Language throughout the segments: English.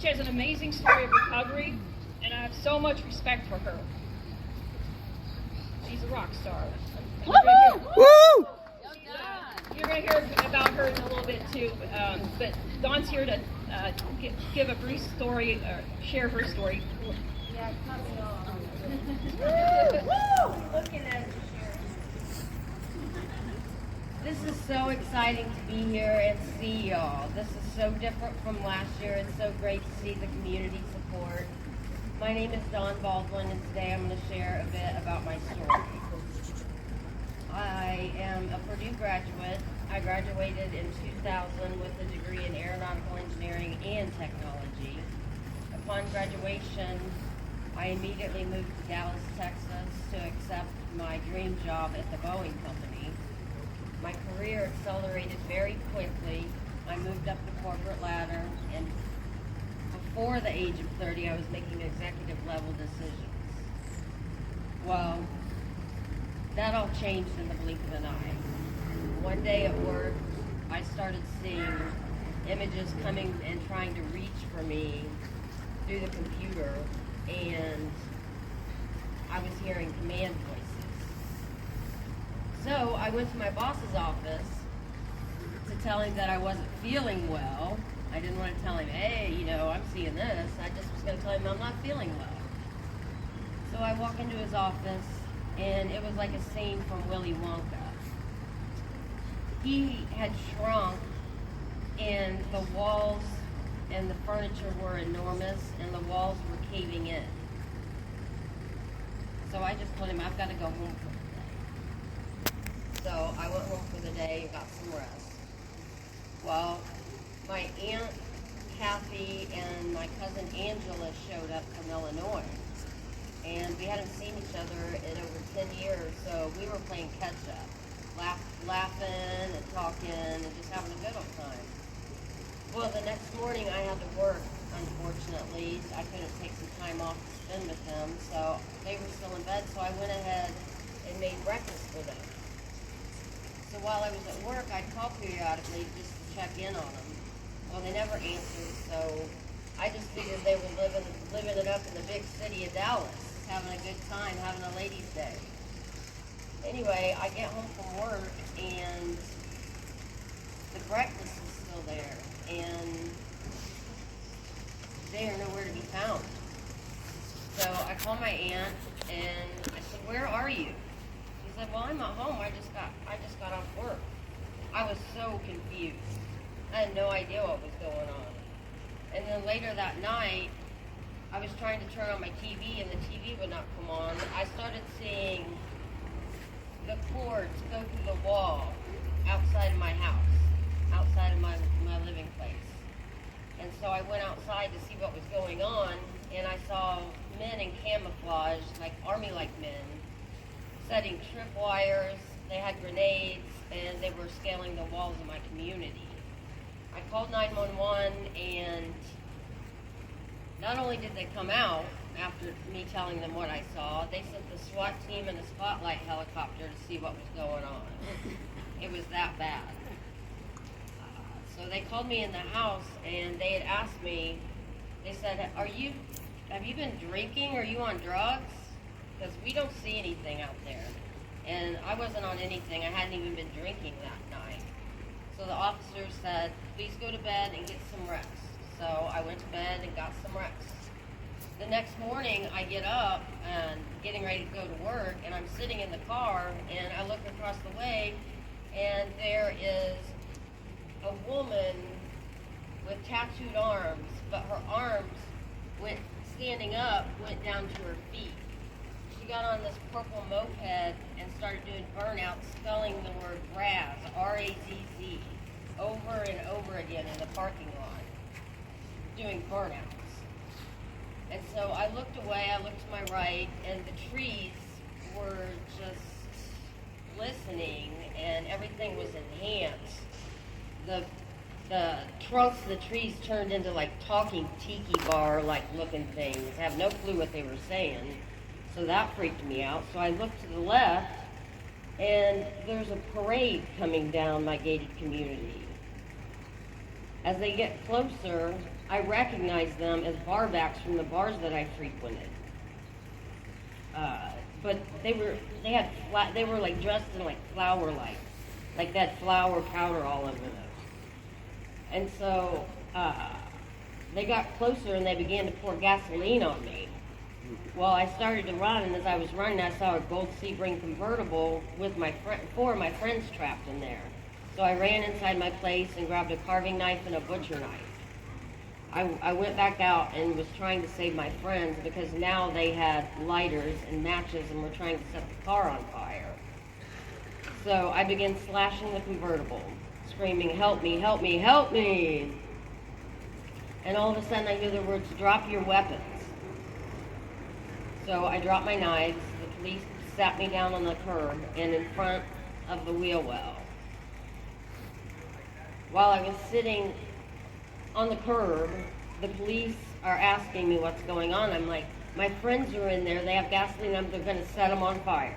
She has an amazing story of recovery, and I have so much respect for her. She's a rock star. Woo! You're going to hear about her in a little bit too, but Dawn's here to give a brief story, or share her story. Yeah, cut me off. Looking at you, Sharon. This is so exciting to be here and see y'all. This is so different from last year. It's so great to see the community support. My name is Dawn Baldwin, and today I'm going to share a bit about my story. I am a Purdue graduate. I graduated in 2000 with a degree in aeronautical engineering and technology. Upon graduation, I immediately moved to Dallas, Texas to accept my dream job at the Boeing company. My career accelerated very quickly. I moved up the corporate ladder, and before the age of 30, I was making executive level decisions. Well, that all changed in the blink of an eye. One day at work, I started seeing images coming and trying to reach for me through the computer, and I was hearing command voices. So I went to my boss's office to tell him that I wasn't feeling well. I didn't want to tell him, hey, I'm seeing this. I just was going to tell him I'm not feeling well. So I walk into his office, and it was like a scene from Willy Wonka. He had shrunk, and the walls and the furniture were enormous, and the walls were caving in. So I just told him I've got to go home for the day. So I went home for the day and got some rest. Well, my Aunt Kathy and my cousin Angela showed up from Illinois. And we hadn't seen each other in over 10 years, so we were playing catch up, laughing and talking and just having a good old time. Well, the next morning I had to work, unfortunately. I couldn't take some time off to spend with them, so they were still in bed, so I went ahead and made breakfast for them. So while I was at work, I'd call periodically just to check in on them. Well, they never answered, so I just figured they were living it up in the big city of Dallas, having a good time, having a ladies' day. Anyway, I get home from work, and the breakfast is still there, and they are nowhere to be found. So I called my aunt, and I said, "Where are you?" She said, "Well, I'm at home. I just got off work." I was so confused. I had no idea what was going on. And then later that night, I was trying to turn on my TV, and the TV would not come on. I started seeing the cords go through the wall outside of my house, outside of my living place. And so I went outside to see what was going on, and I saw men in camouflage, like army-like men, setting tripwires. They had grenades, and they were scaling the walls of my community. I called 911, and not only did they come out after me telling them what I saw, they sent the SWAT team and a spotlight helicopter to see what was going on. It was that bad. So they called me in the house, and they had asked me, they said, have you been drinking? Are you on drugs? Because we don't see anything out there. And I wasn't on anything. I hadn't even been drinking that night. So the officer said, please go to bed and get some rest. So I went to bed and got some rest. The next morning, I get up and getting ready to go to work, and I'm sitting in the car, and I look across the way, and there is a woman with tattooed arms, but her arms standing up, went down to her feet. She got on this purple moped and started doing burnouts, spelling the word Razz, R-A-Z-Z, over and over again in the parking lot, doing burnouts. And so I looked away, I looked to my right, and the trees were just glistening, and everything was enhanced. The trunks of the trees turned into like talking tiki bar-like looking things. I have no clue what they were saying, so that freaked me out. So I looked to the left, and there's a parade coming down my gated community. As they get closer, I recognized them as barbacks from the bars that I frequented. But they were like dressed in like flower lights, like that flower powder all over them. And so they got closer and they began to pour gasoline on me. Well, I started to run, and as I was running, I saw a gold Sebring convertible with four of my friends trapped in there. So I ran inside my place and grabbed a carving knife and a butcher knife. I went back out and was trying to save my friends because now they had lighters and matches and were trying to set the car on fire. So I began slashing the convertible, screaming, "Help me, help me, help me!" And all of a sudden I hear the words, "Drop your weapons." So I dropped my knives. The police sat me down on the curb and in front of the wheel well. While I was sitting on the curb, the police are asking me what's going on. I'm like, my friends are in there. They have gasoline. They're going to set them on fire.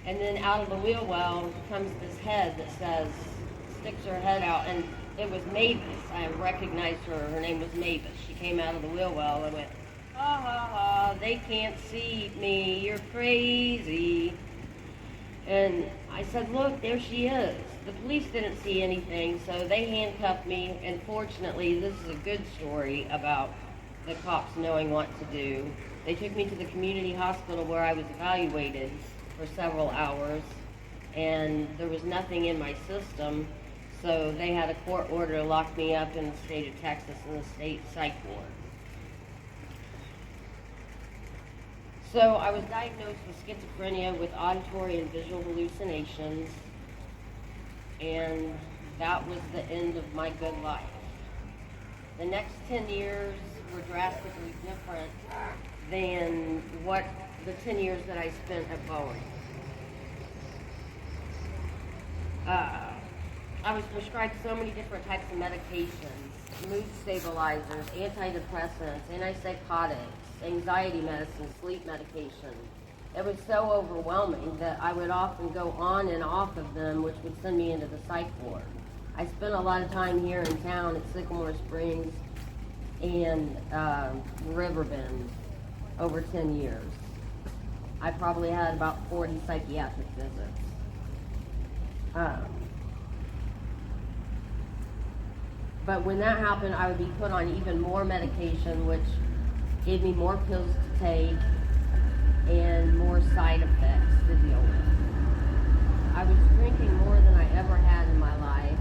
And then out of the wheel well comes this head that sticks her head out. And it was Mavis. I recognized her. Her name was Mavis. She came out of the wheel well and went, "Ha ha ha, they can't see me. You're crazy." And I said, "Look, there she is." The police didn't see anything, so they handcuffed me, and fortunately, this is a good story about the cops knowing what to do. They took me to the community hospital where I was evaluated for several hours, and there was nothing in my system, so they had a court order to lock me up in the state of Texas in the state psych ward. So I was diagnosed with schizophrenia with auditory and visual hallucinations, and that was the end of my good life. The next 10 years were drastically different than what the 10 years that I spent at Boeing. I was prescribed so many different types of medications, mood stabilizers, antidepressants, antipsychotics, anxiety medicine, sleep medication. It was so overwhelming that I would often go on and off of them, which would send me into the psych ward. I spent a lot of time here in town at Sycamore Springs and Riverbend over 10 years. I probably had about 40 psychiatric visits. But when that happened, I would be put on even more medication, which gave me more pills to take and more side effects to deal with. I was drinking more than I ever had in my life.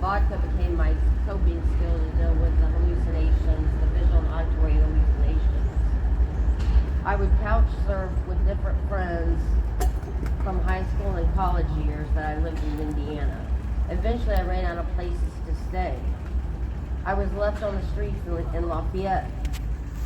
Vodka became my coping skill to deal with the hallucinations, the visual and auditory hallucinations. I would couch surf with different friends from high school and college years that I lived in Indiana. Eventually I ran out of places to stay. I was left on the streets in Lafayette.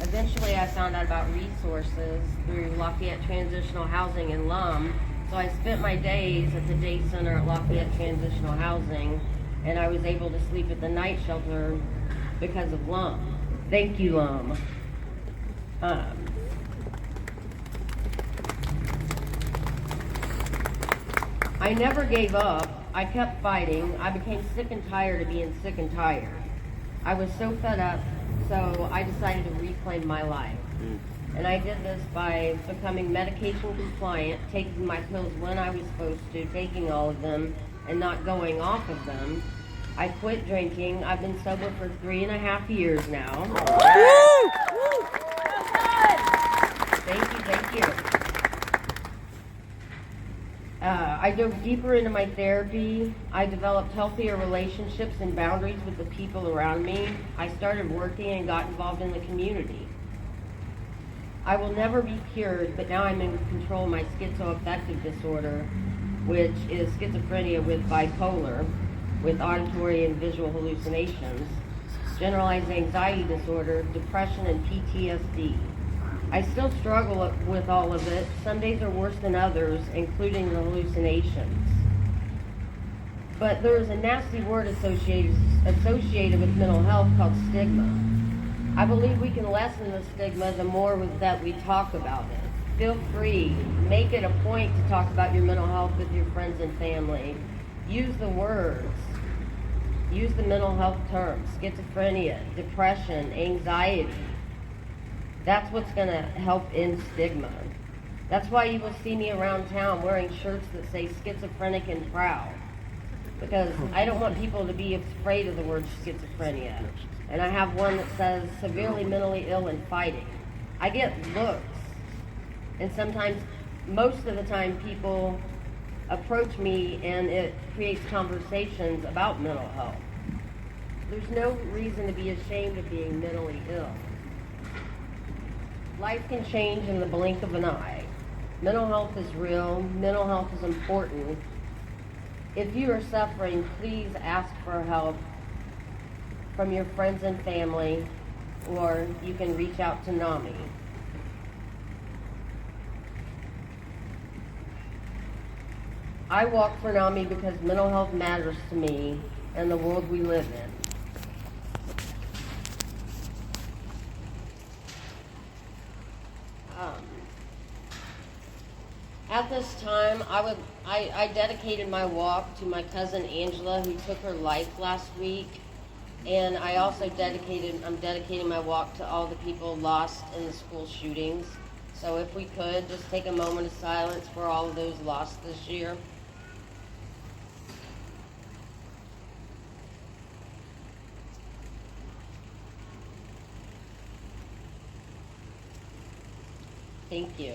Eventually I found out about resources through Lafayette Transitional Housing in Lum, so I spent my days at the day center at Lafayette Transitional Housing, and I was able to sleep at the night shelter because of Lum. Thank you, Lum. I never gave up. I kept fighting. I became sick and tired of being sick and tired. I was so fed up, so I decided to reclaim my life. And I did this by becoming medication compliant, taking my pills when I was supposed to, taking all of them, and not going off of them. I quit drinking. I've been sober for 3.5 years now. Thank you. I dove deeper into my therapy. I developed healthier relationships and boundaries with the people around me. I started working and got involved in the community. I will never be cured, but now I'm in control of my schizoaffective disorder, which is schizophrenia with bipolar, with auditory and visual hallucinations, generalized anxiety disorder, depression, and PTSD. I still struggle with all of it. Some days are worse than others, including the hallucinations. But there is a nasty word associated with mental health called stigma. I believe we can lessen the stigma the more that we talk about it. Feel free. Make it a point to talk about your mental health with your friends and family. Use the words. use the mental health terms: schizophrenia, depression, anxiety. That's what's going to help end stigma. That's why you will see me around town wearing shirts that say schizophrenic and proud. Because I don't want people to be afraid of the word schizophrenia. And I have one that says severely mentally ill and fighting. I get looks. And sometimes, most of the time, people approach me and it creates conversations about mental health. There's no reason to be ashamed of being mentally ill. Life can change in the blink of an eye. Mental health is real. Mental health is important. If you are suffering, please ask for help from your friends and family, or you can reach out to NAMI. I walk for NAMI because mental health matters to me and the world we live in. At this time, I dedicated my walk to my cousin Angela, who took her life last week, and I also I'm dedicating my walk to all the people lost in the school shootings. So if we could, just take a moment of silence for all of those lost this year. Thank you.